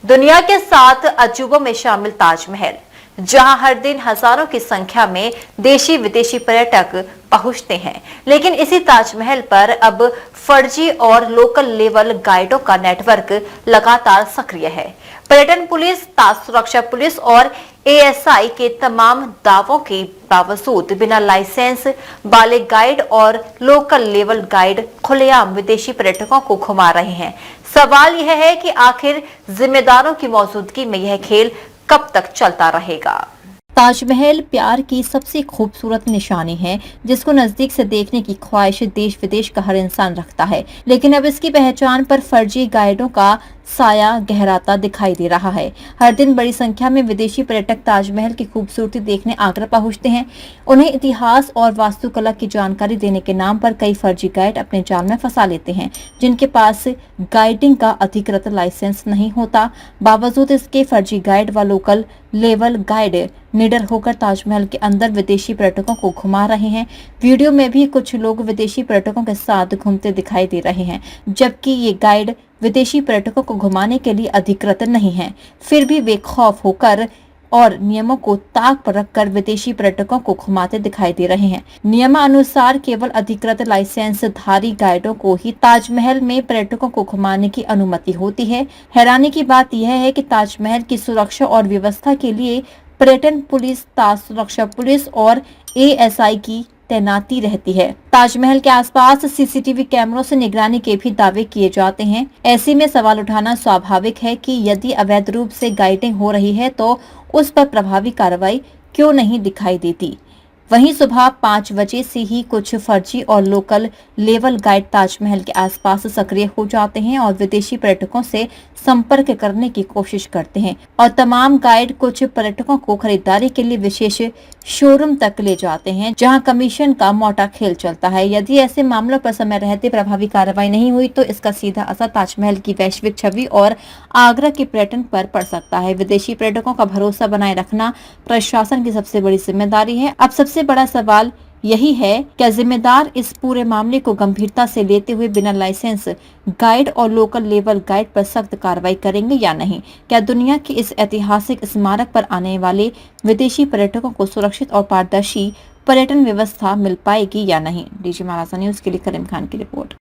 दुनिया के 7 अजूबों में शामिल ताजमहल, जहां हर दिन हजारों की संख्या में देशी विदेशी पर्यटक पहुंचते हैं, लेकिन इसी ताजमहल पर अब फर्जी और लोकल लेवल गाइडों का नेटवर्क लगातार सक्रिय है। पर्यटन पुलिस, सुरक्षा पुलिस और एएसआई के तमाम दावों के बावजूद बिना लाइसेंस वाले गाइड और लोकल लेवल गाइड खुलेआम विदेशी पर्यटकों को घुमा रहे हैं। सवाल यह है कि आखिर जिम्मेदारों की मौजूदगी में यह खेल कब तक चलता रहेगा। ताजमहल प्यार की सबसे खूबसूरत निशानी है, जिसको नजदीक से देखने की ख्वाहिश देश विदेश का हर इंसान रखता है। लेकिन अब इसकी पहचान पर फर्जी गाइडों का साया गहराता दिखाई दे रहा है। हर दिन बड़ी संख्या में विदेशी पर्यटक ताजमहल की खूबसूरती देखने आगरा पहुंचते हैं। उन्हें इतिहास और वास्तुकला की जानकारी देने के नाम पर कई फर्जी गाइड अपने जाल में फंसा लेते हैं, जिनके पास गाइडिंग का अधिकृत लाइसेंस नहीं होता। बावजूद इसके फर्जी गाइड व लोकल लेवल गाइड निडर होकर ताजमहल के अंदर विदेशी पर्यटकों को घुमा रहे हैं। वीडियो में भी कुछ लोग विदेशी पर्यटकों के साथ घूमते दिखाई दे रहे हैं, जबकि ये गाइड विदेशी पर्यटकों को घुमाने के लिए अधिकृत नहीं है। फिर भी वे खौफ होकर और नियमों को ताक पर रखकर विदेशी पर्यटकों को घुमाते दिखाई दे रहे हैं। नियमानुसार केवल अधिकृत लाइसेंसधारी गाइडों को ही ताजमहल में पर्यटकों को घुमाने की अनुमति होती है। हैरानी की बात यह है कि ताजमहल की सुरक्षा और व्यवस्था के लिए पर्यटन पुलिस, सुरक्षा पुलिस और एएसआई की तैनाती रहती है। ताजमहल के आसपास सीसीटीवी कैमरों से निगरानी के भी दावे किए जाते हैं। ऐसे में सवाल उठाना स्वाभाविक है कि यदि अवैध रूप से गाइडिंग हो रही है तो उस पर प्रभावी कार्रवाई क्यों नहीं दिखाई देती। वहीं सुबह 5 बजे से ही कुछ फर्जी और लोकल लेवल गाइड ताजमहल के आसपास सक्रिय हो जाते हैं और विदेशी पर्यटकों से संपर्क करने की कोशिश करते हैं। और तमाम गाइड कुछ पर्यटकों को खरीदारी के लिए विशेष शोरूम तक ले जाते हैं, जहां कमीशन का मोटा खेल चलता है। यदि ऐसे मामलों पर समय रहते प्रभावी कार्रवाई नहीं हुई तो इसका सीधा असर ताजमहल की वैश्विक छवि और आगरा के पर्यटन पर पड़ सकता है। विदेशी पर्यटकों का भरोसा बनाए रखना प्रशासन की सबसे बड़ी जिम्मेदारी है। अब सबसे बड़ा सवाल यही है, क्या जिम्मेदार इस पूरे मामले को गंभीरता से लेते हुए बिना लाइसेंस गाइड और लोकल लेवल गाइड पर सख्त कार्रवाई करेंगे या नहीं? क्या दुनिया के इस ऐतिहासिक स्मारक पर आने वाले विदेशी पर्यटकों को सुरक्षित और पारदर्शी पर्यटन व्यवस्था मिल पाएगी या नहीं? डीजी महाराजा न्यूज के लिए करीम खान की रिपोर्ट।